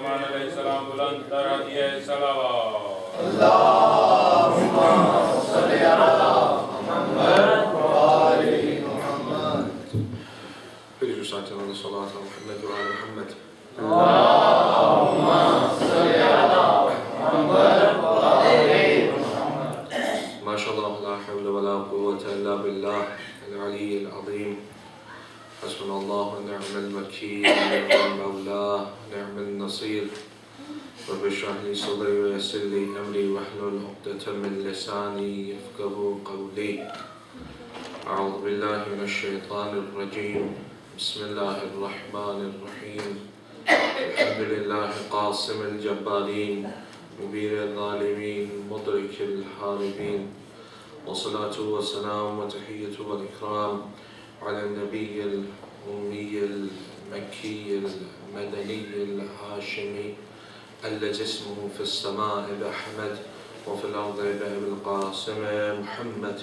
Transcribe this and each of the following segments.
Sulaiman alayhi salam buland taradiye salavat. Allahumma salli ala Muhammad wa ali Muhammad. Please recite another salat on Muhammad wa ali Muhammad. Allahumma salli ala Muhammad wa ali Muhammad. ما شاء الله لا حول ولا قوة إلا بالله العلي العظيم. حسبنا الله ونعم الوكيل ونعم المولى ونعم النصير. رب اشرح لي صدري ويسر لي أمري واحلل عقدة من لساني يفقهوا قولي. أعوذ بالله من الشيطان الرجيم. بسم الله الرحمن الرحيم. الحمد لله قاسم الجبارين مبين الظالمين مدرك الحاربين، والصلاة والسلام وتحية والإكرام على النبي الأمي المكي المدني الهاشمي الذي اسمه في السماء بأحمد وفي الأرض بأبي القاسم محمد.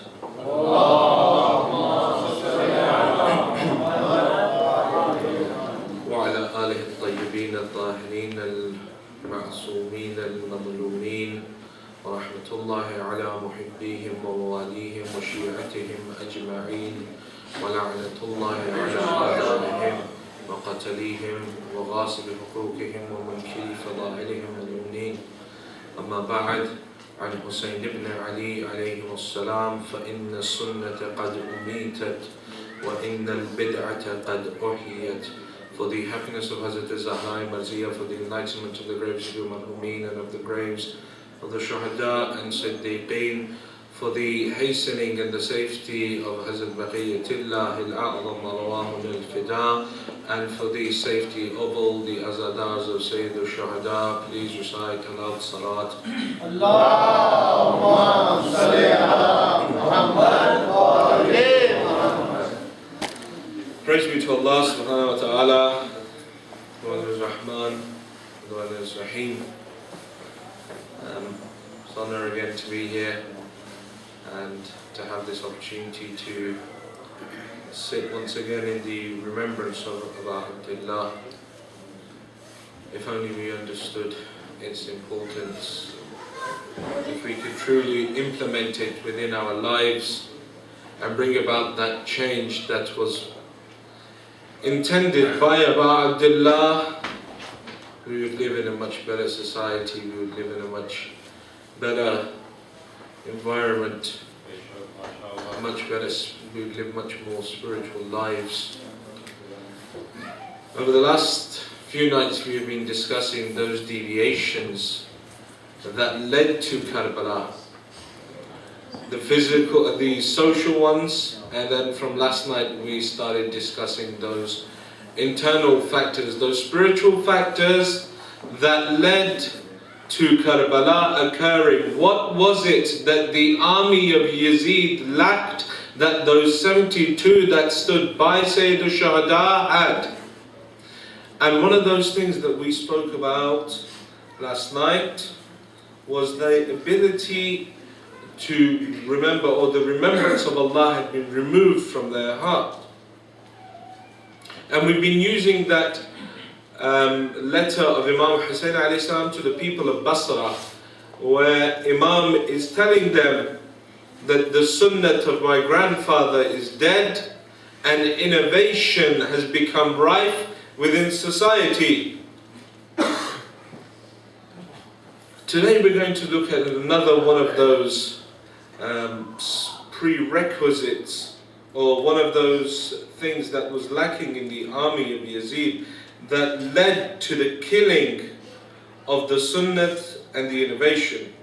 وعلى آله الطيبين الطاهرين المعصومين المظلومين، ورحمة الله على محبيهم ومواليهم وشيعتهم أجمعين، ولعنة الله على أعدائهم وقتليهم وغاصب حقوقهم ومنكر فضائلهم ملعونين. أما بعد، عن حسين بن علي عليه السلام: فإن السنة قد أميتت وإن البدعة قد أحيت. For the happiness of Hazrat Zahra Marzia, for the enlightenment of the graves of the Marhumin and of the graves of the Shuhada and Siddiqeen, for the hastening and the safety of Hazrat Baqiyatullah al-A'zam Marwahun al-Fida, and for the safety of all the Azadars of Sayyid al-Shuhada, please recite aloud Salat. Allahumma salli ala Muhammad wa ali Muhammad. Praise be to Allah subhanahu wa ta'ala, the one who is Rahman, the one who is Rahim. It's an honor again to be here and to have this opportunity to sit once again in the remembrance of Abdullah. If only we understood its importance, if we could truly implement it within our lives and bring about that change that was intended by Abdullah, we would live in a much better society, we would live in a much better environment, we would live much more spiritual lives. Over the last few nights we have been discussing those deviations that led to Karbala. The physical, the social ones, and then from last night we started discussing those internal factors, those spiritual factors that led to Karbala occurring. What was it that the army of Yazid lacked that those 72 that stood by Sayyid al-Shuhada had? And one of those things that we spoke about last night was the ability to remember, or the remembrance of Allah had been removed from their heart. And we've been using that letter of Imam Hussein alayhi salam to the people of Basra, where Imam is telling them that the sunnah of my grandfather is dead and innovation has become rife within society. Today we're going to look at another one of those prerequisites, or one of those things that was lacking in the army of Yazid that led to the killing of the sunnat and the innovation.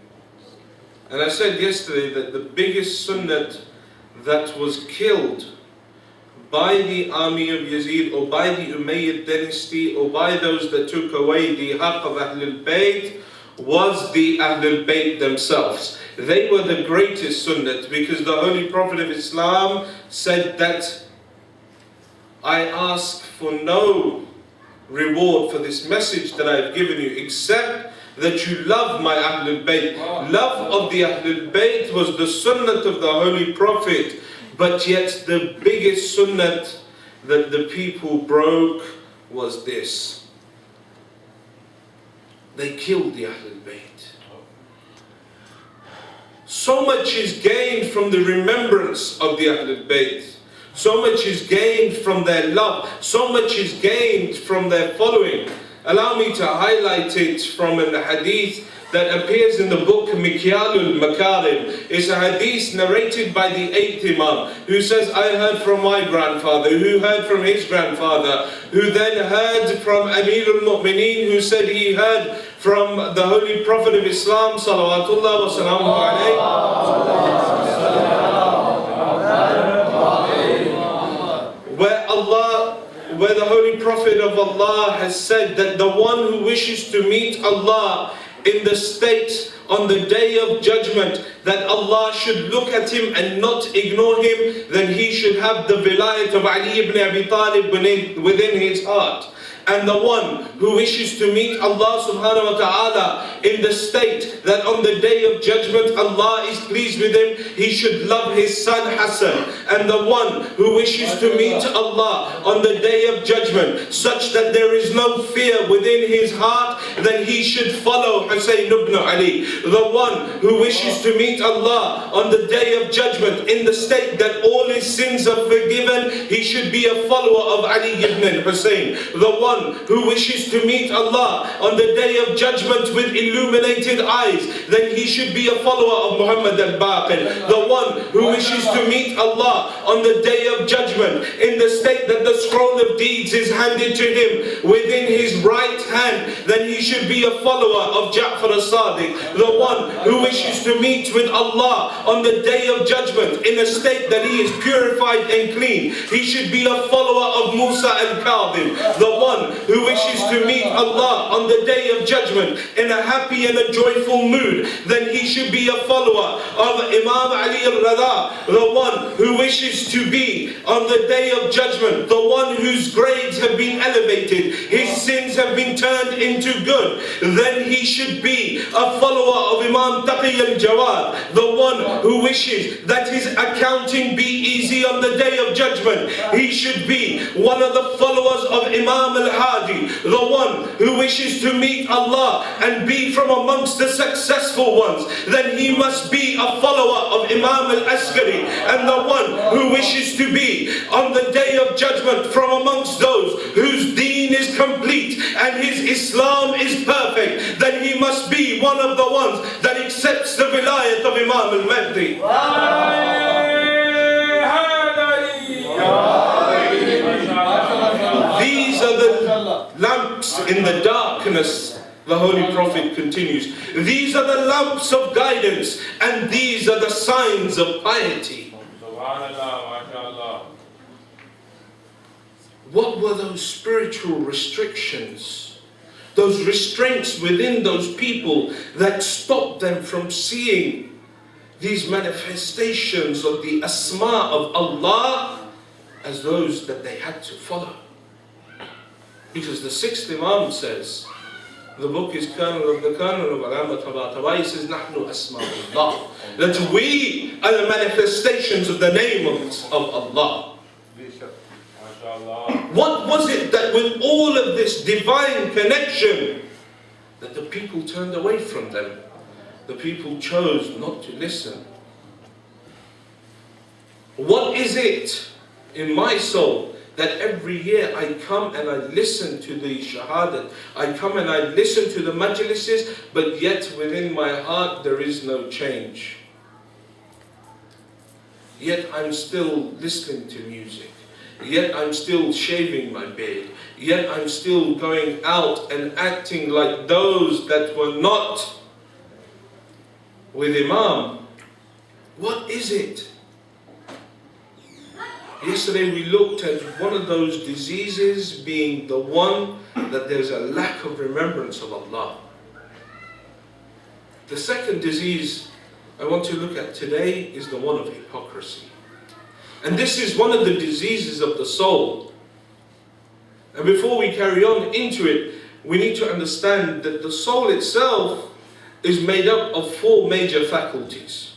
And I said yesterday that the biggest sunnat that was killed by the army of Yazid, or by the Umayyad dynasty, or by those that took away the haqq of Ahlul Bayt, was the Ahlul Bayt themselves. They were the greatest sunnat, because the Holy Prophet of Islam said that I ask for no reward for this message that I have given you, except that you love my Ahlul Bayt. Love of the Ahlul Bayt was the sunnat of the Holy Prophet, but yet the biggest sunnat that the people broke was this. they killed the Ahlul Bayt. So much is gained from the remembrance of the Ahlul Bayt. So much is gained from their love. So much is gained from their following. Allow me to highlight it from an hadith that appears in the book Mikyalul Makarim. It's a hadith narrated by the 8th Imam, who says, I heard from my grandfather, who heard from his grandfather, who then heard from Amir al-Mu'mineen, who said he heard from the Holy Prophet of Islam, salawatullah wa salamuhu alayhi, where the Holy Prophet of Allah has said that the one who wishes to meet Allah in the state on the day of judgment, that Allah should look at him and not ignore him, then he should have the vilayat of Ali ibn Abi Talib within his heart. And the one who wishes to meet Allah subhanahu wa ta'ala in the state that on the day of judgment Allah is pleased with him, he should love his son Hassan. And the one who wishes to meet Allah on the day of judgment such that there is no fear within his heart, then he should follow Hussein ibn Ali. The one who wishes to meet Allah on the day of judgment in the state that all his sins are forgiven, he should be a follower of Ali ibn Hussein. The one who wishes to meet Allah on the day of judgment with illuminated eyes, then he should be a follower of Muhammad al-Baqir. The one who wishes to meet Allah on the day of judgment in the state that the scroll of deeds is handed to him within his right hand, then he should be a follower of Ja'far as-Sadiq. The one who wishes to meet with Allah on the day of judgment in a state that he is purified and clean, he should be a follower of Musa al-Kadhim. The one who wishes to meet Allah on the day of judgment in a happy and a joyful mood, then he should be a follower of Imam Ali al-Rada. The one who wishes to be on the day of judgment, the one whose grades have been elevated, his sins have been turned into good, then he should be a follower of Imam Taqi al-Jawad. The one who wishes that his accounting be easy on the day of judgment, he should be one of the followers of Imam al-Hadi. The one who wishes to meet Allah and be from amongst the successful ones, then he must be a follower of Imam al-Askari. And the one who wishes to be on the day of judgment from amongst those whose deen is complete and his Islam is perfect, then he must be one of the ones that accepts the vilayat of Imam al-Mahdi. These are the lamps in the darkness. The Holy Prophet continues. These are the lamps of guidance, and these are the signs of piety. What were those spiritual restrictions? Those restraints within those people that stopped them from seeing these manifestations of the Asma of Allah as those that they had to follow. Because the 6th Imam says, the book is Canon of Alamat Tabatabai, says, Nahnu Asma'ullah, that we are the manifestations of the name of Allah. What was it that with all of this divine connection, that the people turned away from them? The people chose not to listen. What is it in my soul that every year I come and I listen to the shahadat, I come and I listen to the majlises, but yet within my heart there is no change? Yet I'm still listening to music, yet I'm still shaving my beard, yet I'm still going out and acting like those that were not with Imam. What is it? Yesterday we looked at one of those diseases being the one that there's a lack of remembrance of Allah. The second disease I want to look at today is the one of hypocrisy. And this is one of the diseases of the soul. And before we carry on into it, we need to understand that the soul itself is made up of 4 major faculties.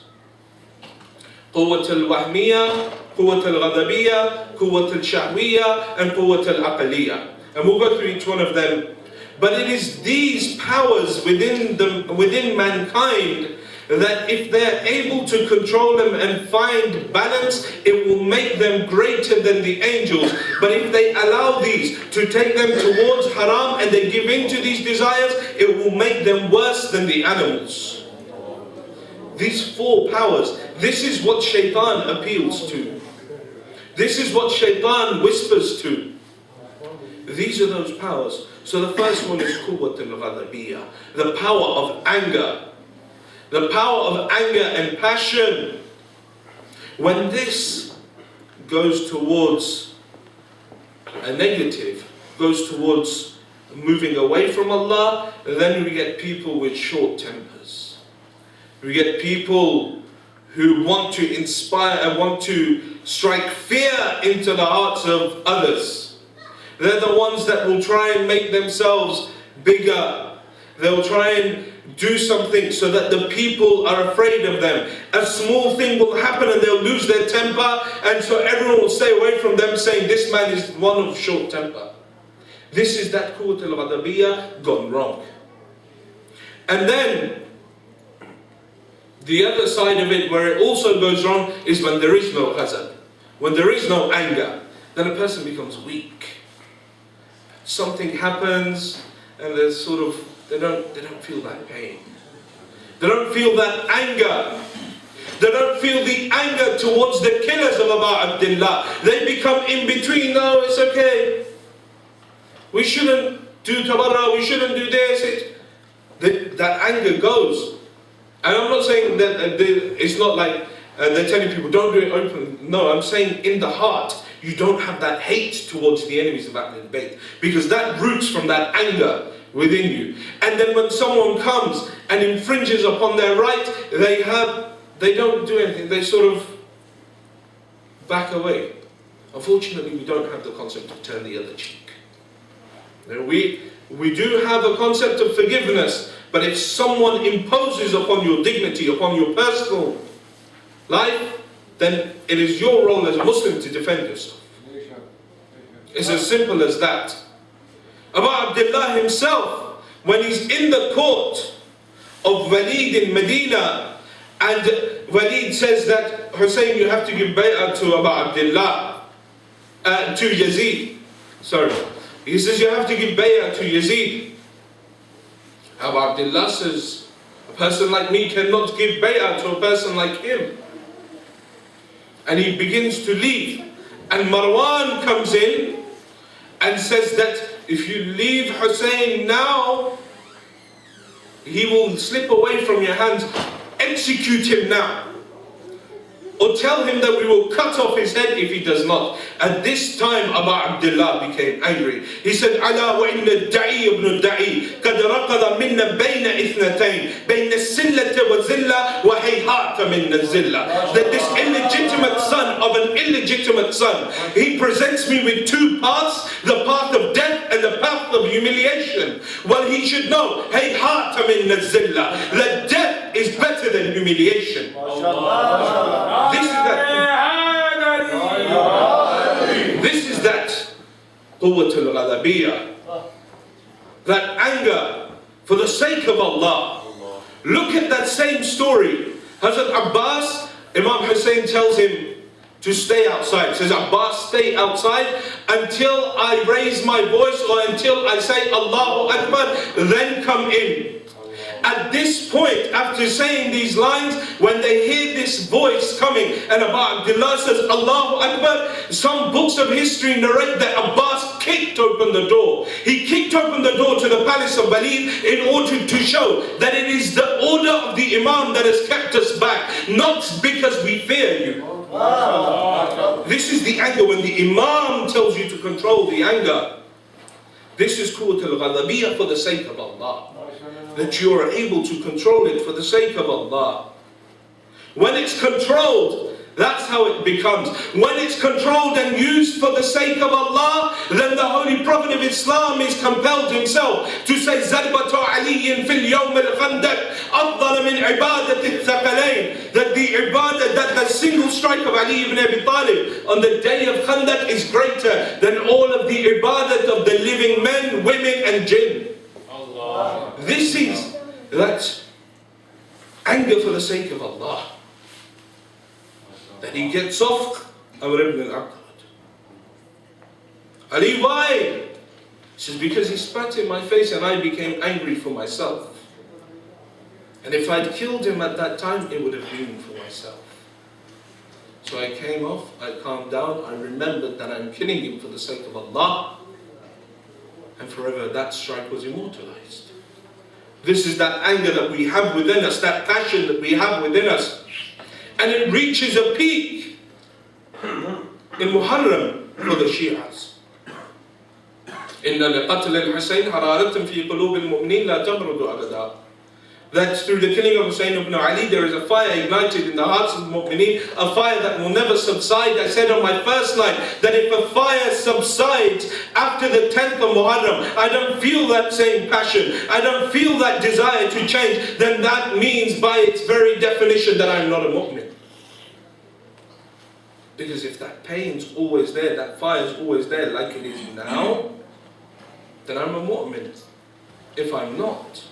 قوة الوهمية, قوة الغضبية, قوة الشهوية, and قوة العقلية. And we'll go through each one of them. But it is these powers within mankind that if they're able to control them and find balance, it will make them greater than the angels. But if they allow these to take them towards haram and they give in to these desires, it will make them worse than the animals. These four powers, this is what shaitan appeals to. This is what shaitan whispers to. These are those powers. So the first one is quwwat al-ghadabiyya, the power of anger. The power of anger and passion. When this goes towards a negative, goes towards moving away from Allah, then we get people with short tempers. We get people who want to inspire and want to strike fear into the hearts of others. They're the ones that will try and make themselves bigger. They'll try and do something so that the people are afraid of them. A small thing will happen and they'll lose their temper, and so everyone will stay away from them, saying this man is one of short temper. This is that quwwat al-ghadabiyya gone wrong. And then the other side of it where it also goes wrong is when there is no ghazab, when there is no anger, then a person becomes weak. Something happens and there's sort of They don't feel that pain. They don't feel that anger. They don't feel the anger towards the killers of Abu Abdullah. They become in between. No, it's okay. We shouldn't do tabarra. We shouldn't do this. That anger goes. And I'm not saying that it's not like they're telling people don't do it openly. No, I'm saying in the heart you don't have that hate towards the enemies of Ahlul Bayt, because that roots from that anger within you. And then when someone comes and infringes upon their right, they don't do anything. They sort of back away. Unfortunately, we don't have the concept of turn the other cheek. We do have a concept of forgiveness, but if someone imposes upon your dignity, upon your personal life, then it is your role as a Muslim to defend yourself. It's as simple as that. Abu Abdullah himself, when he's in the court of Walid in Medina, and Walid says that, Hussein, you have to give bay'ah to Abu Abdullah, to Yazid. Sorry. He says you have to give bay'ah to Yazid. Abu Abdullah says, a person like me cannot give bay'ah to a person like him. And he begins to leave. And Marwan comes in and says that if you leave Hussein now, he will slip away from your hands. Execute him now. Or tell him that we will cut off his head if he does not. At this time, Abu Abdullah became angry. He said, "Ala wa inna ad-da'i ibn ad-da'i qad raqada minna bayna ithnatayn bayna as-sillati wa zilla wa hayhata minna az-zilla." That this illegitimate son of an illegitimate son, he presents me with two paths, the path of death and the path of humiliation. Well, he should know, hayhata minna az-zilla, that death is better than humiliation. This is that quwwat al-ghadabiyya, that anger for the sake of Allah. Look at that same story. Hazrat Abbas, Imam Hussein tells him to stay outside. Says, Abbas, stay outside until I raise my voice or until I say Allahu Akbar, then come in. At this point, after saying these lines, when they hear this voice coming, and Abu Abdullah says, Allahu Akbar, some books of history narrate that Abbas kicked open the door. He kicked open the door to the palace of Walid in order to show that it is the order of the Imam that has kept us back, not because we fear you. This is the anger when the Imam tells you to control the anger. This is quwwat al-ghadabiyya for the sake of Allah. That you are able to control it for the sake of Allah. When it's controlled, that's how it becomes. When it's controlled and used for the sake of Allah, then the Holy Prophet of Islam is compelled himself to say, Zarbatu aliyin fil yawm al-khandaq afdal min ibadat al-thaqalayn. That the ibadah, that the single strike of Ali ibn Abi Talib on the day of Khandaq is greater than all of the ibadat of the living men, women and jinn. Allah. This is that anger for the sake of Allah. That he gets off Amr ibn al-Aqad. Ali, why? He says, because he spat in my face and I became angry for myself. And if I'd killed him at that time, it would have been for myself. So I came off, I calmed down, I remembered that I'm killing him for the sake of Allah. And forever that strike was immortalized. This is that anger that we have within us, that passion that we have within us. And it reaches a peak in Muharram for the Shias. إِنَّ لِقَتْلِ الْحُسَيْنِ حَرَارَةً فِي قُلُوبِ الْمُؤْمِنِينَ لَا تَبْرُدُ أَبَدًا. That through the killing of Hussein ibn Ali, there is a fire ignited in the hearts of the mu'mineen, a fire that will never subside. I said on my first night that if a fire subsides after the 10th of Muharram, I don't feel that same passion, I don't feel that desire to change, then that means by its very definition that I'm not a mu'min. Because if that pain's always there, that fire's always there like it is now, then I'm a mu'min. If I'm not,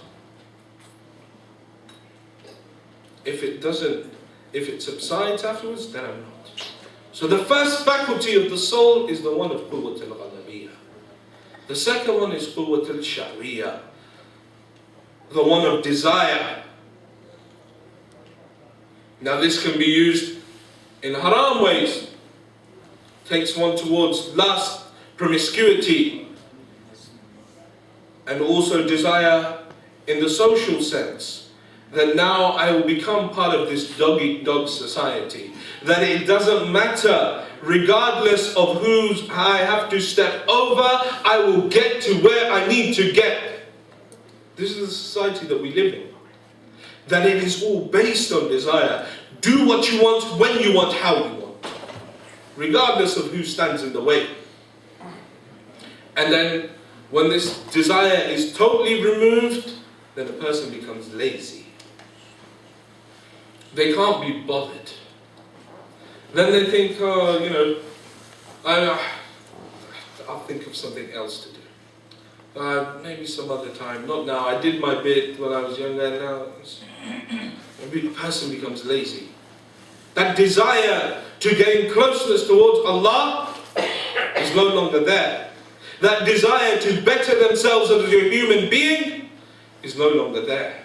if it subsides afterwards, then I'm not. So the first faculty of the soul is the one of Quwwat al-Ghalabiyah. The second one is Quwwat al-Shahwiyah, the one of desire. Now this can be used in haram ways. Takes one towards lust, promiscuity, and also desire in the social sense. That now I will become part of this dog-eat-dog society. That it doesn't matter, regardless of whose I have to step over, I will get to where I need to get. This is the society that we live in. That it is all based on desire. Do what you want, when you want, how you want. Regardless of who stands in the way. And then, when this desire is totally removed, then a person becomes lazy. They can't be bothered. Then they think, oh, you know, I'll think of something else to do. Maybe some other time, not now. I did my bit when I was younger, now maybe the person becomes lazy. That desire to gain closeness towards Allah is no longer there. That desire to better themselves as a human being is no longer there.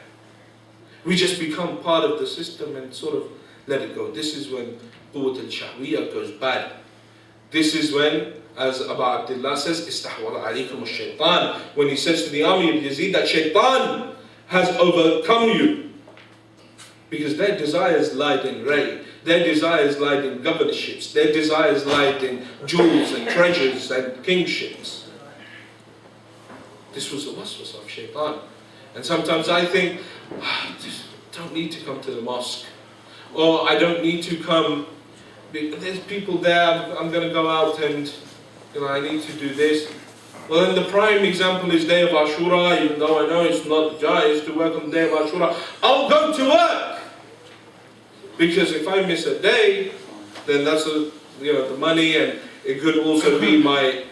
We just become part of the system and sort of let it go. This is when Quwwat al-Shahwiyah goes bad. This is when, as Abu Abdullah says, Istahwala alaykum al-shaytan. When he says to the army of Yazid that shaitan has overcome you. Because their desires lied in ray. Their desires lied in governorships. Their desires lied in jewels and treasures and kingships. This was the waswas of shaitan. And sometimes I think, I don't need to come to the mosque. Or I don't need to come, there's people there, I'm going to go out and I need to do this. Well, then the prime example is Day of Ashura, even though I know it's not jais to work on the Day of Ashura. I'll go to work! Because if I miss a day, then that's the money, and it could also be my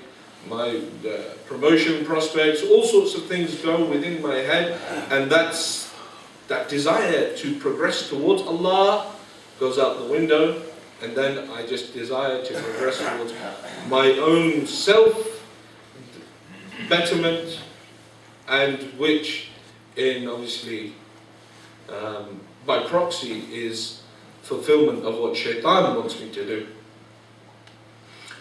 promotion prospects, all sorts of things go within my head, and that desire to progress towards Allah goes out the window, and then I just desire to progress towards my own self-betterment, and which, in obviously, by proxy, is fulfillment of what shaitan wants me to do.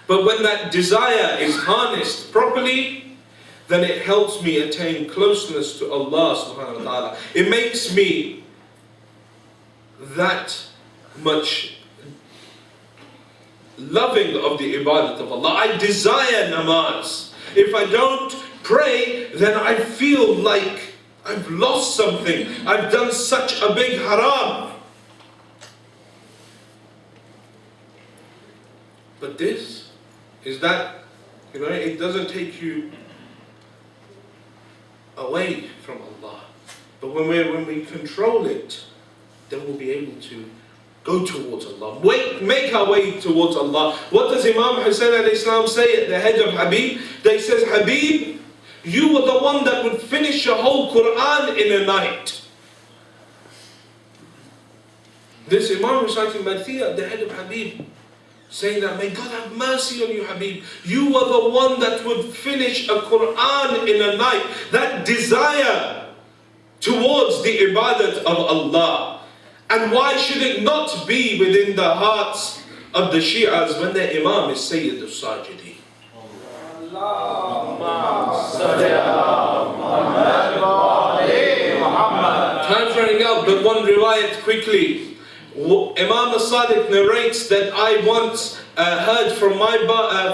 But when that desire is harnessed properly, then it helps me attain closeness to Allah subhanahu wa ta'ala. It makes me that much loving of the ibadat of Allah. I desire namaz. If I don't pray, then I feel like I've lost something. I've done such a big haram. But this is that, it doesn't take you away from Allah. But when we control it, then we'll be able to go towards Allah. Make our way towards Allah. What does Imam Hussein alayhi salam say at the head of Habib? They says, Habib, You were the one that would finish a whole Quran in a night. This Imam reciting Madhiya at the head of Habib, saying that, may God have mercy on you, Habib. You were the one that would finish a Quran in a night. That desire towards the ibadat of Allah. And why should it not be within the hearts of the Shi'as when their Imam is Sayyid al-Sajideen? Time's running out, but one riwayat quickly. Imam al-Sadiq narrates that I once heard from my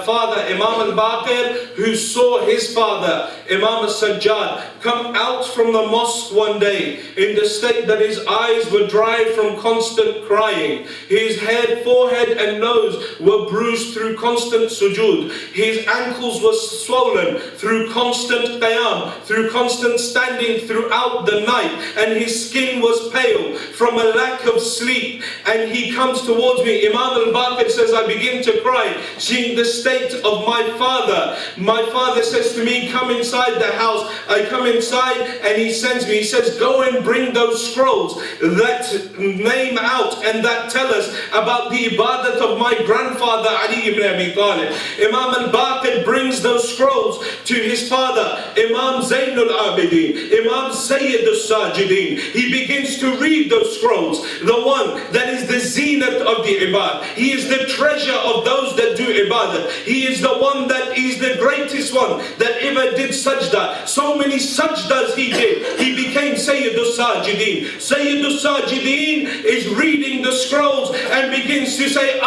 father, Imam al-Baqir, who saw his father, Imam al-Sajjad, come out from the mosque one day in the state that his eyes were dry from constant crying. His head, forehead and nose were bruised through constant sujood. His ankles were swollen through constant qiyam, through constant standing throughout the night, and his skin was pale from a lack of sleep. And he comes towards me. Imam al-Baqir says, I begin to cry, seeing the state of my father. My father says to me, come inside the house. I come inside and he sends me. He says, go and bring those scrolls that name out and that tell us about the ibadat of my grandfather Ali ibn Abi Talib. Imam al-Baqir brings those scrolls to his father, Imam Zainul Abidin, Imam Sayyid al-Sajidin. He begins to read those scrolls. The one that is the zenith of the ibad. He is the treasure of those that do ibadah. He is the one that is the greatest one that ever did sajda. So many sajdas he did. He became Sayyid al-Sajidin. Sayyid al-Sajidin is reading the scrolls and begins to say,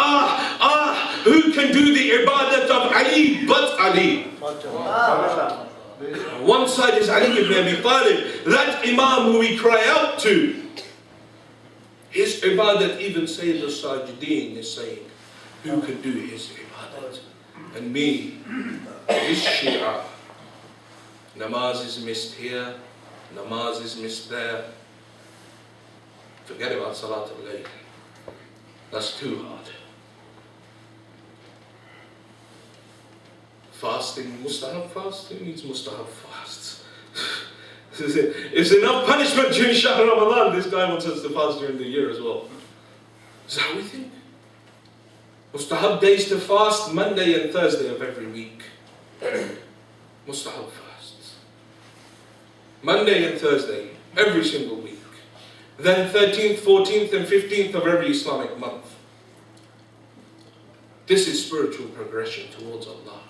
who can do the ibadat of Ali but Ali? One side is Ali ibn Abi Talib, that Imam who we cry out to. His ibadat, even Sayyid al-Sajideen is saying, who can do his ibadat? And me, this Shia, namaz is missed here, namaz is missed there. Forget about Salat al-Layl. That's too hard. Fasting, mustahab fasting needs mustahab fasts. It's enough punishment during Shahr Ramadan. This guy wants us to fast during the year as well. Is that how we think? Mustahab days to fast, Monday and Thursday of every week. Mustahab fasts. Monday and Thursday, every single week. Then 13th, 14th and 15th of every Islamic month. This is spiritual progression towards Allah.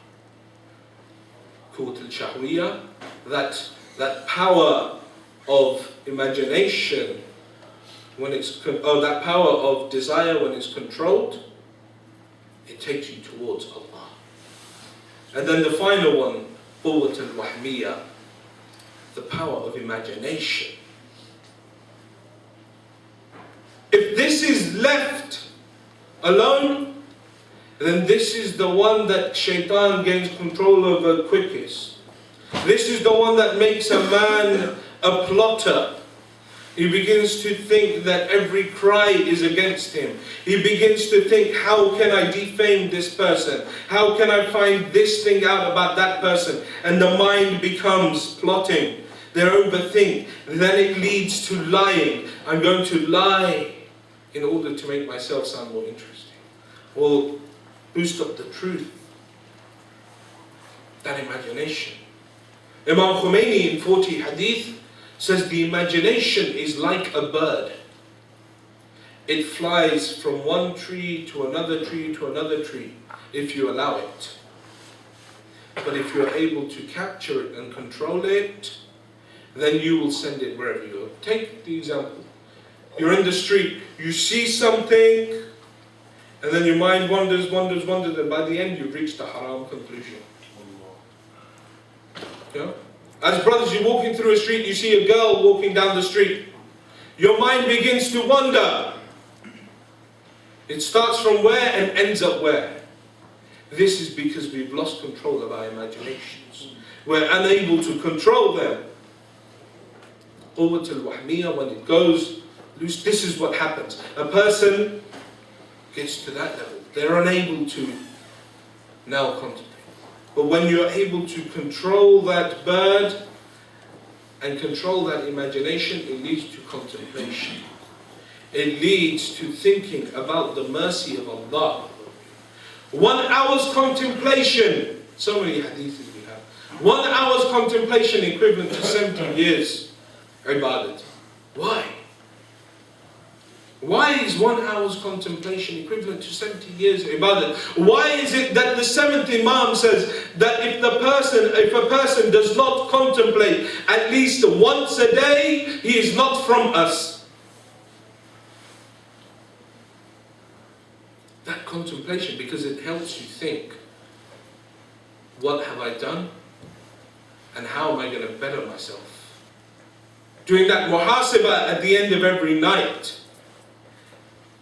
Qut al-Shahwiyah, that power of imagination when it's that power of desire when it's controlled, it takes you towards Allah. And then the final one, Quwwat al-Wahmiyah, the power of imagination. If this is left alone, then this is the one that shaitan gains control over quickest. This is the one that makes a man a plotter. He begins to think that every cry is against him. He begins to think, how can I defame this person? How can I find this thing out about that person? And the mind becomes plotting. They overthink. Then it leads to lying. I'm going to lie in order to make myself sound more interesting. Or boost up the truth. That imagination. Imam Khomeini in 40 hadith says the imagination is like a bird. It flies from one tree to another tree to another tree if you allow it. But if you're able to capture it and control it, then you will send it wherever you go. Take the example. You're in the street, you see something, and then your mind wanders, and by the end you've reached a haram conclusion. Yeah? As brothers, you're walking through a street, you see a girl walking down the street. Your mind begins to wander. It starts from where and ends up where? This is because we've lost control of our imaginations. We're unable to control them. Quwwat al-Wahmiyah, when it goes loose, this is what happens. A person gets to that level. They're unable to now contemplate. But when you're able to control that bird and control that imagination, it leads to contemplation. It leads to thinking about the mercy of Allah. 1 hour's contemplation, so many hadiths we have. 1 hour's contemplation equivalent to 70 years ibadat. Why? Why is 1 hour's contemplation equivalent to 70 years ibadat? Why is it that the 7th Imam says that if a person does not contemplate at least once a day, he is not from us? That contemplation, because it helps you think, what have I done? And how am I going to better myself? Doing that muhasabah at the end of every night.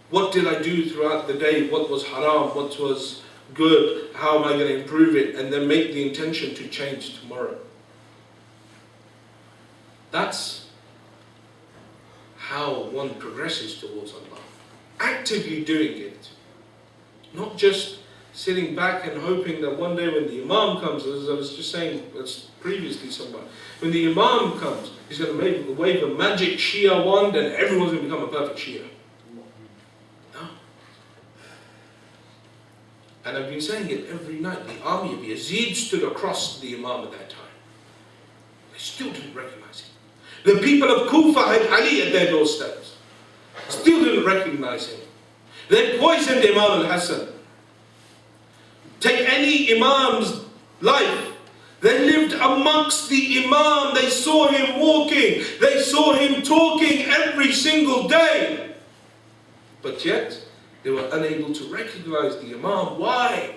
What did I do throughout the day? What was haram? What was good? How am I going to improve it? And then make the intention to change tomorrow. That's how one progresses towards Allah. Actively doing it. Not just sitting back and hoping that one day when the Imam comes, as I was just saying previously somewhere, when the Imam comes, he's going to wave a magic Shia wand and everyone's going to become a perfect Shia. No. And I've been saying it every night. The army of Yazid stood across the Imam at that time. They still didn't recognize him. The people of Kufa had Ali at their doorsteps. Still didn't recognize him. They poisoned Imam al-Hassan. Take any Imam's life. They lived amongst the Imam. They saw him walking. They saw him talking every single day. But yet, they were unable to recognize the Imam. Why?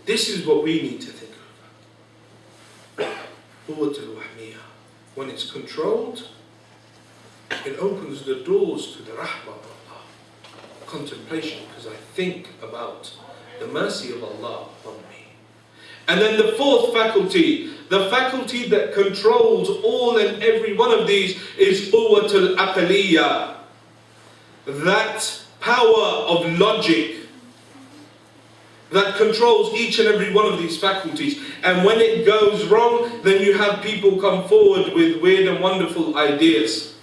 This is what we need to think of. When it's controlled, it opens the doors to the rahmah of Allah. Contemplation, because I think about the mercy of Allah upon me. And then the 4th faculty, the faculty that controls all and every one of these, is quwwatul aqliyah. That power of logic that controls each and every one of these faculties. And when it goes wrong, then you have people come forward with weird and wonderful ideas,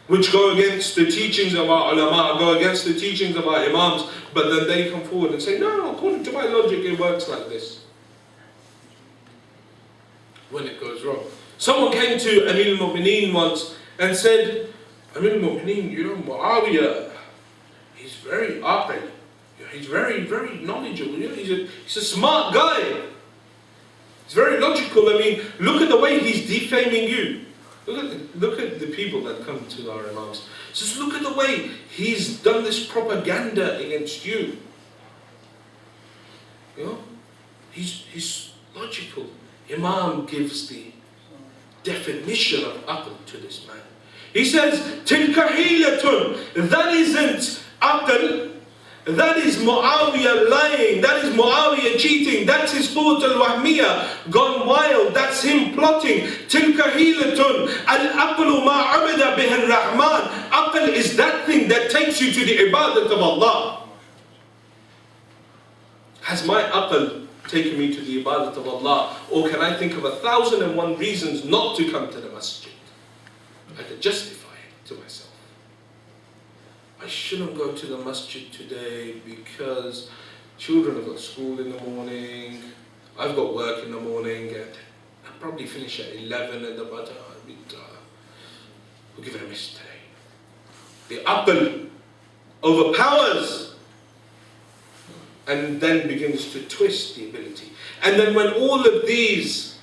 which go against the teachings of our ulama, go against the teachings of our imams, but then they come forward and say, no, according to my logic, it works like this. When it goes wrong. Someone came to Amir al-Mu'mineen once and said, Amir al-Mu'mineen, you know, Muawiyah, he's very aqil. He's very, very knowledgeable. You know, he's a smart guy. He's very logical. I mean, look at the way he's defaming you. Look at the people that come to our imams. Just look at the way he's done this propaganda against you. You know, he's logical. Imam gives the definition of aql to this man. He says, Tilka hilatun. That isn't aql. That is Muawiyah lying. That is Muawiyah cheating. That's his quwwat al-wahmiyah gone wild. That's him plotting. Tilka hilatun. Al-aqlu ma abada bihi al-rahman. Aql is that thing that takes you to the ibadat of Allah. Has my aql taken me to the ibadat of Allah? Or can I think of 1,001 reasons not to come to the masjid? I can justify it to myself. I shouldn't go to the masjid today because children have got school in the morning, I've got work in the morning, and I'll probably finish at 11 and we'll give it a miss today. The aql overpowers and then begins to twist the ability. And then when all of these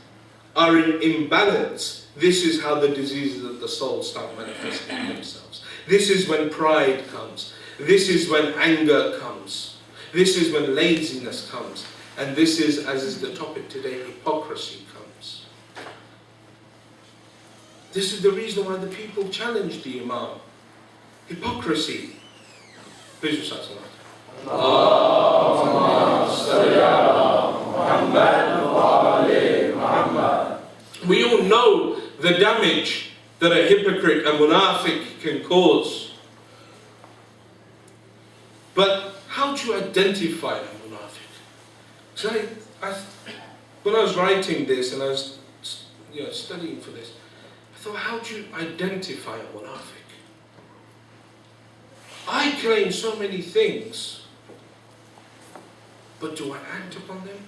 are in imbalance, this is how the diseases of the soul start manifesting themselves. This is when pride comes. This is when anger comes. This is when laziness comes. And this is, as is the topic today, hypocrisy comes. This is the reason why the people challenged the Imam. Hypocrisy. Please recite Salat. We all know the damage that a hypocrite, a munafiq can cause. But how do you identify a munafiq? So when I was writing this and I was studying for this, I thought, how do you identify a munafiq? I claim so many things, but do I act upon them?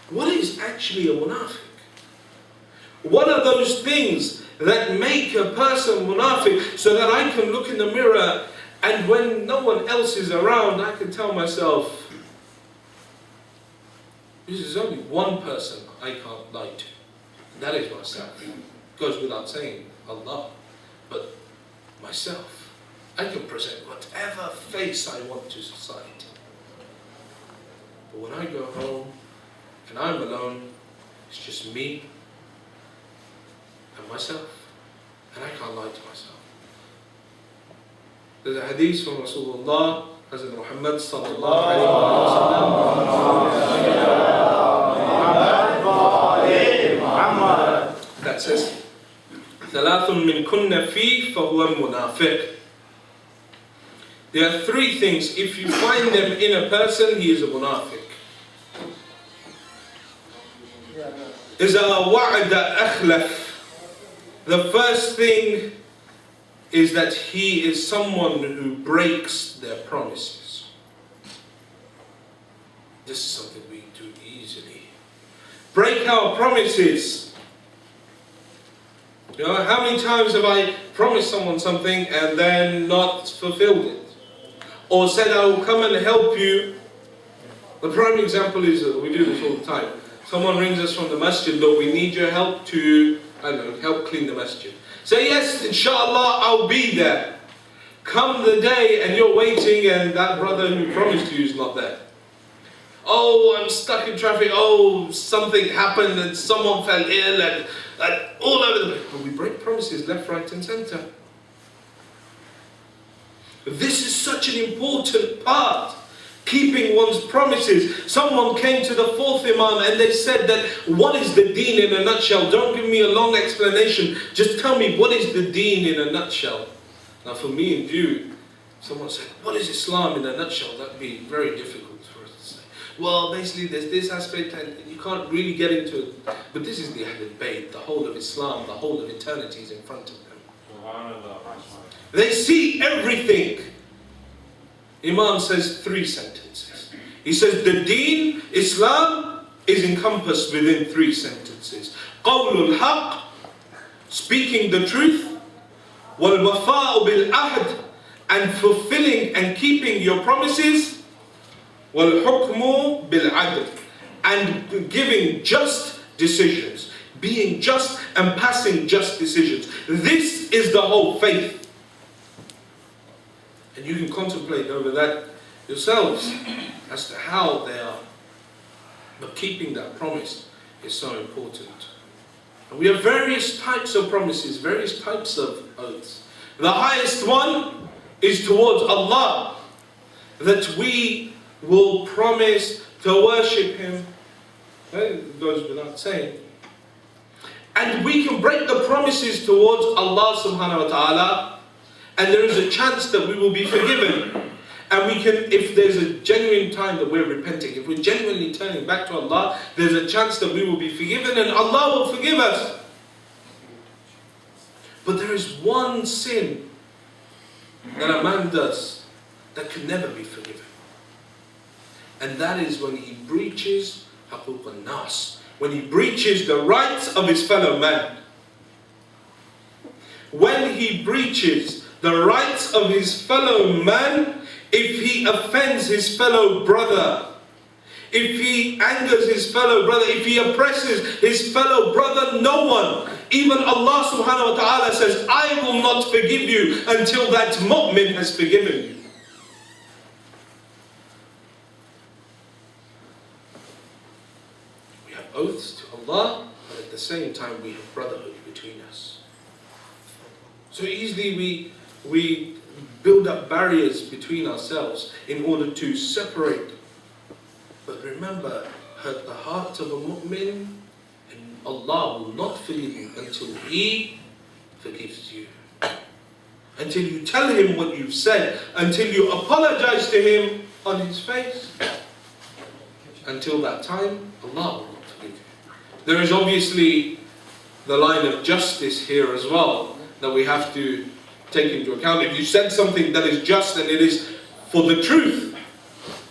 What is actually a munafiq? What are those things that make a person munafiq, so that I can look in the mirror and when no one else is around, I can tell myself, this is only one person I can't lie to. And that is myself. It goes without saying, Allah. But myself. I can present whatever face I want to society. But when I go home and I'm alone, it's just me and myself. And I can't lie to myself. There's a hadith from Rasulullah, Hazrat Muhammad sallallahu alayhi wa sallam, that says, ثلاث من كن فيه فهو منافق. There are three things, if you find them in a person, he is a munafiq. إذا وعد أخلف. The first thing is that he is someone who breaks their promises. This is something we do easily. Break our promises. You know, how many times have I promised someone something and then not fulfilled it? Or said, I will come and help you. The prime example is that we do this all the time. Someone rings us from the masjid, look, we need your help to, help clean the masjid. Say, yes, inshallah, I'll be there. Come the day and you're waiting and that brother who promised you is not there. Oh, I'm stuck in traffic. Oh, something happened and someone fell ill and all over the place. But we break promises left, right and centre. This is such an important part. Keeping one's promises. Someone came to the fourth Imam and they said that, what is the deen in a nutshell? Don't give me a long explanation. Just tell me, what is the deen in a nutshell? Now for me and you, someone said, what is Islam in a nutshell? That would be very difficult for us to say. Well, basically there's this aspect and you can't really get into it. But this is the Ahlul Bayt, the whole of Islam, the whole of eternity is in front of them. They see everything. Imam says 3 sentences. He says the deen, Islam, is encompassed within 3 sentences. Qawlul haqq, speaking the truth. Wal wafa'u bil ahd, and fulfilling and keeping your promises. Wal hukmu bil adl, and giving just decisions. Being just and passing just decisions. This is the whole faith. And you can contemplate over that yourselves as to how they are. But keeping that promise is so important. And we have various types of promises, various types of oaths. The highest one is towards Allah, that we will promise to worship Him. It goes without saying. And we can break the promises towards Allah subhanahu wa ta'ala, and there is a chance that we will be forgiven. And we can, if there's a genuine time that we're repenting, if we're genuinely turning back to Allah, there's a chance that we will be forgiven and Allah will forgive us. But there is one sin that a man does that can never be forgiven. And that is when he breaches haquq al-nas, when he breaches the rights of his fellow man. When he breaches the rights of his fellow man, if he offends his fellow brother, if he angers his fellow brother, if he oppresses his fellow brother, no one, even Allah subhanahu wa ta'ala says, I will not forgive you until that mu'min has forgiven you. We have oaths to Allah, but at the same time we have brotherhood between us. So easily we build up barriers between ourselves in order to separate. But remember, hurt the heart of a mu'min, and Allah will not forgive you until He forgives you. Until you tell Him what you've said, until you apologize to Him on His face. until that time, Allah will not forgive you. There is obviously the line of justice here as well that we have to take into account. If you said something that is just and it is for the truth,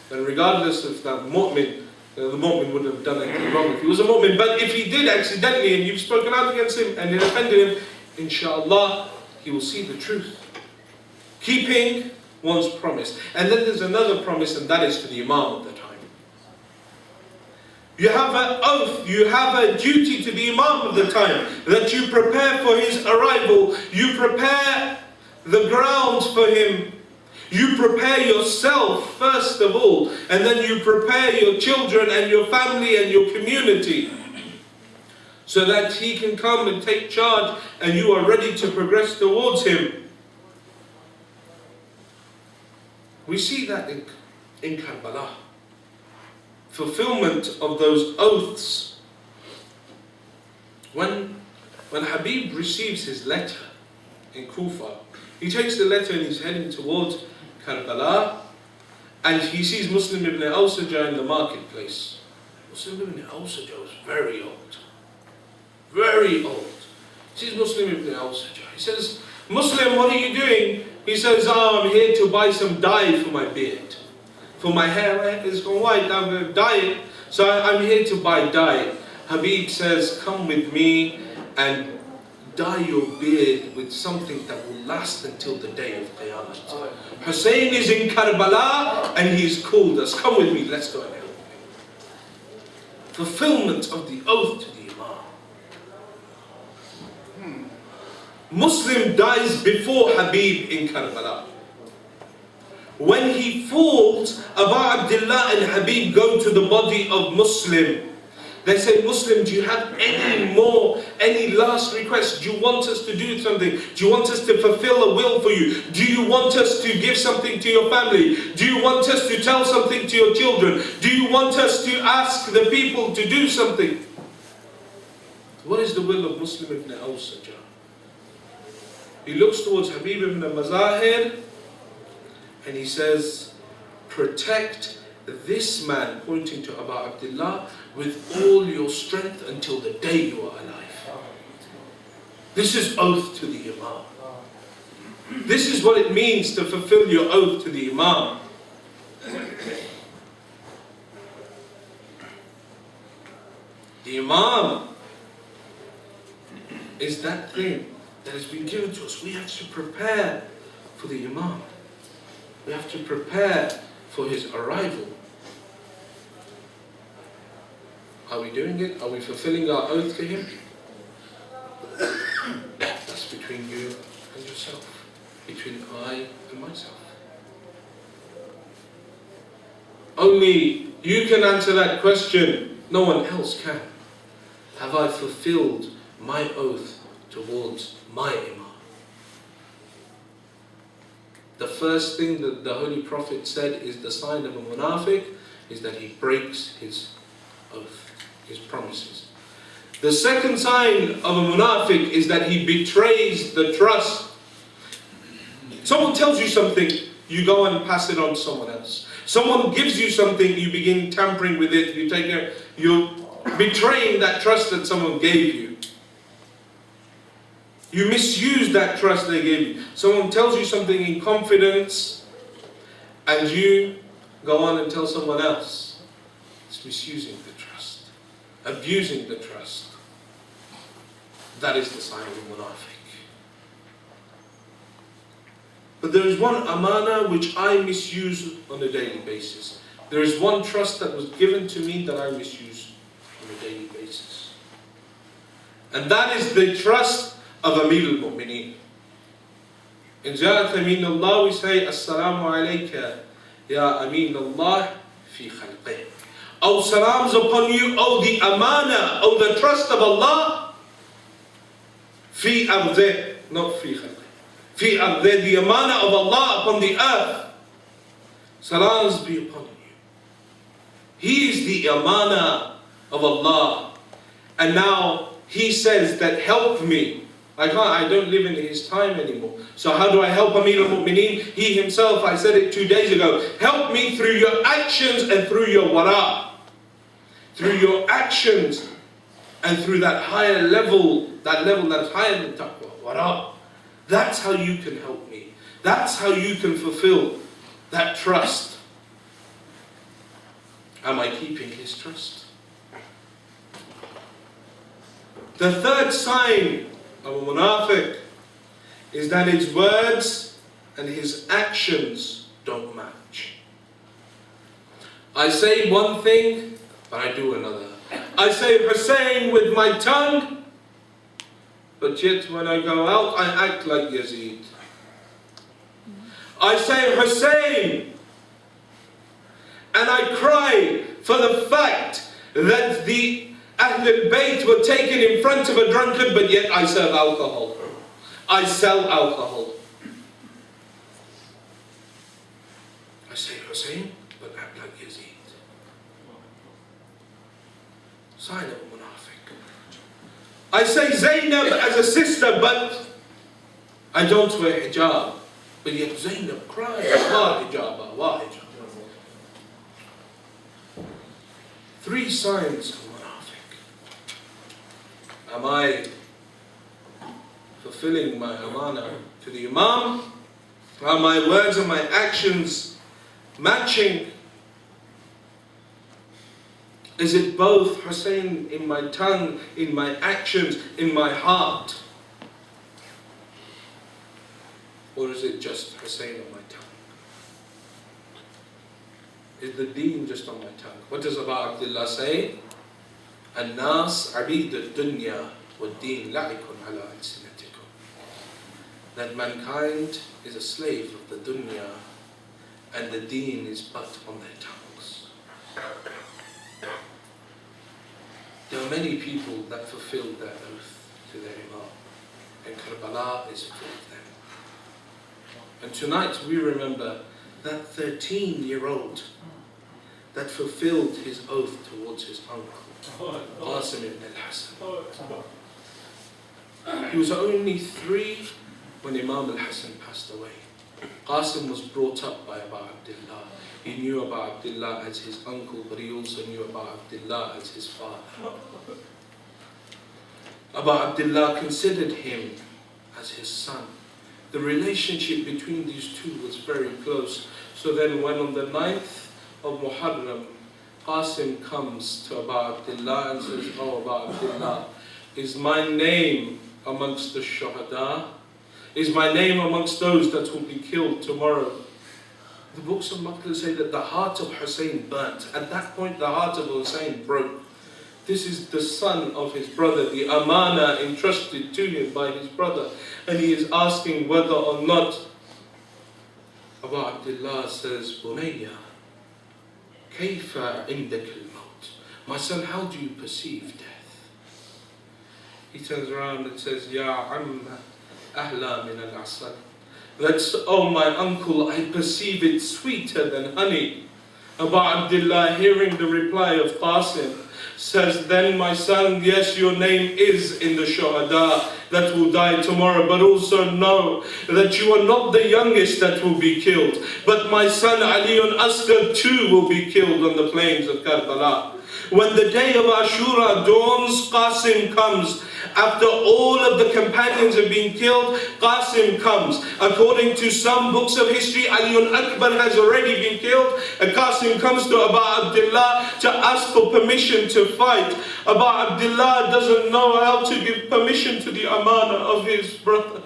then regardless of that mu'min, the mu'min wouldn't have done anything wrong if he was a mu'min. But if he did accidentally and you've spoken out against him and it offended him, inshallah, he will see the truth. Keeping one's promise. And then there's another promise, and that is to the Imam at the time. You have an oath, you have a duty to the Imam of the time, that you prepare for his arrival, you prepare the grounds for him, you prepare yourself first of all, and then you prepare your children and your family and your community, so that he can come and take charge and you are ready to progress towards him. We see that in Karbala. Fulfillment of those oaths. When Habib receives his letter in Kufa, he takes the letter and he's heading towards Karbala, and he sees Muslim ibn Awsaja in the marketplace. Muslim ibn Awsaja was very old. Very old. He sees Muslim ibn Awsaja. He says, Muslim, what are you doing? He says, I'm here to buy some dye for my beard. For my hair, my hair is gone white, I'm going to dye it. So I'm here to buy dye. Habib says, come with me and dye your beard with something that will last until the day of Qiyamah. Hussein is in Karbala and he's called us. Come with me, let's go and help him. Fulfillment of the oath to the Imam. Muslim dies before Habib in Karbala. When he falls, Abu Abdullah and Habib go to the body of Muslim. They say, Muslim, do you have any last requests? Do you want us to do something? Do you want us to fulfill a will for you? Do you want us to give something to your family? Do you want us to tell something to your children? Do you want us to ask the people to do something? What is the will of Muslim ibn Awsaja? He looks towards Habib ibn Mazahir and he says, protect this man, pointing to Abu Abdullah, with all your strength until the day you are alive. This is oath to the Imam. This is what it means to fulfill your oath to the Imam. The Imam is that thing that has been given to us. We have to prepare for the Imam. We have to prepare for his arrival. Are we doing it? Are we fulfilling our oath to him? That's between you and yourself. Between I and myself. Only you can answer that question. No one else can. Have I fulfilled my oath towards my Imam? The first thing that the Holy Prophet said is the sign of a munafiq is that he breaks his oath, his promises. The second sign of a munafiq is that he betrays the trust. Someone tells you something, you go and pass it on to someone else. Someone gives you something, you begin tampering with it, you're betraying that trust that someone gave you. You misuse that trust they gave you. Someone tells you something in confidence and you go on and tell someone else. It's misusing the trust. Abusing the trust. That is the sign of a munafiq. But there is one amana which I misuse on a daily basis. There is one trust that was given to me that I misuse on a daily basis. And that is the trust of Amir al-Mu'mineen. In Ja'at Amin Allah we say, Assalamu alayka ya Amin Allah fi khalqih. O salams upon you, O the amana, O the trust of Allah, fi ardih, not fi khalqih. Fi ardih, the amana of Allah upon the earth. Salams be upon you. He is the amana of Allah. And now he says that help me. I don't live in his time anymore. So how do I help Amir al-Mu'mineen? He himself, I said it 2 days ago, help me through your actions and through your wara. through your actions, and through that higher level, that level that is higher than taqwa, wara. That's how you can help me. That's how you can fulfill that trust. Am I keeping his trust? The third sign of a munafiq is that his words and his actions don't match. I say one thing, but I do another. I say Hussein with my tongue, but yet when I go out, I act like Yazid. I say Hussein, and I cry for the fact that the Ahl al-Bayt were taken in front of a drunkard, but yet I serve alcohol. I sell alcohol. I say Hussein, but act like Yazid. Sign of a munafiq. I say Zainab as a sister, but I don't wear hijab. But yet Zainab cries, wa hijaba, wa hijaba. 3 signs of munafiq. Am I fulfilling my amana to the Imam? Are my words and my actions matching? Is it both Hussein in my tongue, in my actions, in my heart? Or is it just Hussein on my tongue? Is the deen just on my tongue? What does Abu Abdullah say? An-nas abid al-dunya wa-deen la'ikun ala alsinatikum. That mankind is a slave of the dunya and the deen is but on their tongues. There are many people that fulfilled their oath to their Imam, and Karbala is full of them. And tonight we remember that 13-year-old that fulfilled his oath towards his uncle, Qasim ibn al-Hasan. He was only 3 when Imam al-Hasan passed away. Qasim was brought up by Abu Abdullah. He knew Abu Abdullah as his uncle, but he also knew Abu Abdullah as his father. Abu Abdullah considered him as his son. The relationship between these two was very close. So then when on the 9th of Muharram, Qasim comes to Abu Abdullah and says, "Oh Abu Abdullah, is my name amongst the shuhada? Is my name amongst those that will be killed tomorrow?" The books of Makkah say that the heart of Hussein burnt. At that point, the heart of Hussein broke. This is the son of his brother, the amana entrusted to him by his brother. And he is asking whether or not. Abu Abdullah says, "Bunayya, kayfa indak al-maut?" My son, how do you perceive death? He turns around and says, "Ya amma ahla min al-asal." That's, "Oh my uncle, I perceive it sweeter than honey." Abu Abdullah, hearing the reply of Qasim, says, "Then my son, yes, your name is in the shuhada that will die tomorrow, but also know that you are not the youngest that will be killed, but my son Aliun Asghar too will be killed on the plains of Karbala." When the day of Ashura dawns, Qasim comes. After all of the companions have been killed, Qasim comes. According to some books of history, Aliun Akbar has already been killed, and Qasim comes to Abu Abdullah to ask for permission to fight. Abu Abdullah doesn't know how to give permission to the amana of his brother.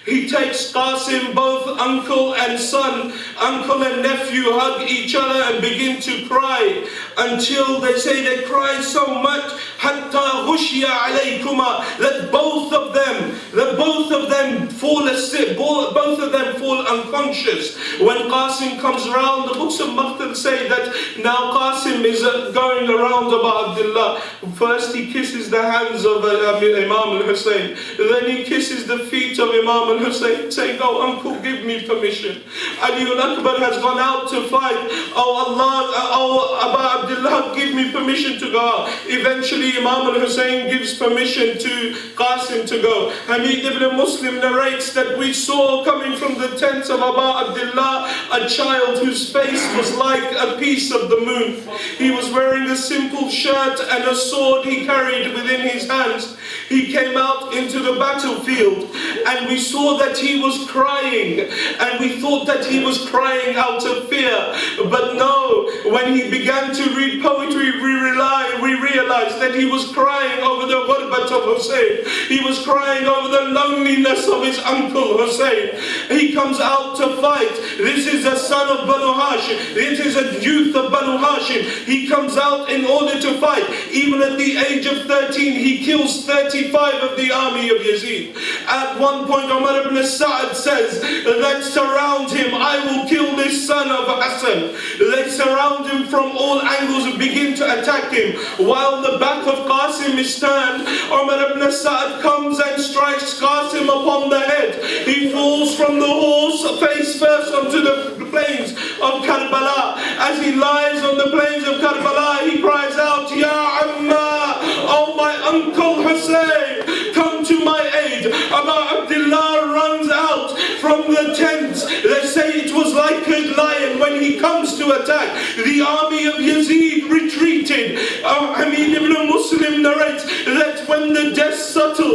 He takes Qasim, both uncle and son, uncle and nephew hug each other and begin to cry until they say they cry so much hatta ghushiya alaykuma, that both of them fall asleep, both of them fall unconscious. When Qasim comes around, the books of Makkah say that now Qasim is going around Abu Abdullah. First he kisses the hands of Imam al-Hussein, then he kisses the feet of Imam al-Hussein, saying, "Oh uncle, give me permission. Aliun Akbar has gone out to fight. Oh Allah, oh Abu Abdullah, give me permission to go out." Eventually Imam al-Hussein gives permission to Qasim to go, and he Hamid ibn Muslim narrates that we saw coming from the tent of Abu Abdullah a child whose face was like a piece of the moon. He was wearing a simple shirt and a sword he carried within his hands. He came out into the battlefield and we saw that he was crying, and we thought that he was crying out of fear. But no, when he began to read poetry, we realized that he was crying over the ghurbat of Hussein. He was crying over the loneliness of his uncle Hussein. He comes out to fight. This is a son of Banu Hashim. It is a youth of Banu Hashim. He comes out in order to fight. Even at the age of 13, he kills 35 of the army of Yazid. At one point, Umar ibn Sa'ad says, let's surround him. I will kill this son of Hassan. Let's surround him from all angles and begin to attack him. While the back of Qasim is turned, Umar ibn Sa'ad comes and strikes Qasim upon the head. He falls from the horse face first onto the plains of Karbala. As he lies on the plains of Karbala, he cries out, Ya Amma, oh my uncle Hussein, come to my aid. Abu Abdullah runs out from the tent. They say it was like a lion when he comes to attack. The army of Yazid retreated. Hamid ibn Muslim narrates that when the dust settled,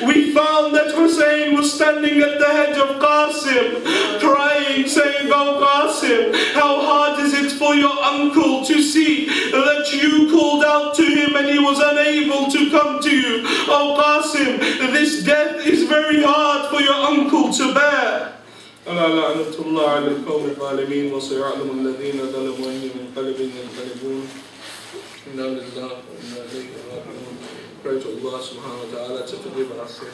we found that Hussein was standing at the head of Qasim, crying, saying, oh Qasim, how hard is it for your uncle to see that you called out to him and he was unable to come to you. Oh Qasim, this death is very hard for your uncle to bear. ألا لعنة الله على القوم الظالمين وسيعلم الذين ظلموا أي منقلب ينقلبون إنا لله وإنا إليه راجعون. Pray to Allah subhanahu wa ta'ala to forgive our sins.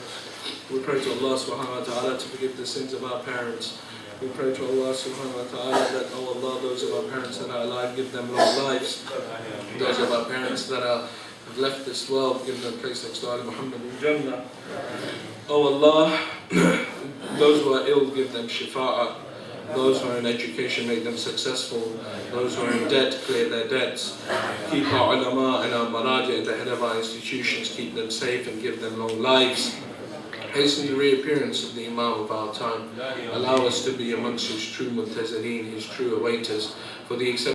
We pray to Allah subhanahu wa ta'ala to forgive the sins of our parents. We pray to Allah subhanahu wa ta'ala that, oh Allah, those of our parents that are alive, give them long lives. Those of our parents that have left this world, give them a place next to Ali Muhammad in Jannah. Oh Allah, those who are ill, give them shifa'ah. Those who are in education, make them successful. Those who are in debt, clear their debts. Keep our ulama and our maraji at the head of our institutions, keep them safe and give them long lives. Hasten the reappearance of the Imam of our time. Allow us to be amongst his true muntazireen, his true awaiters, for the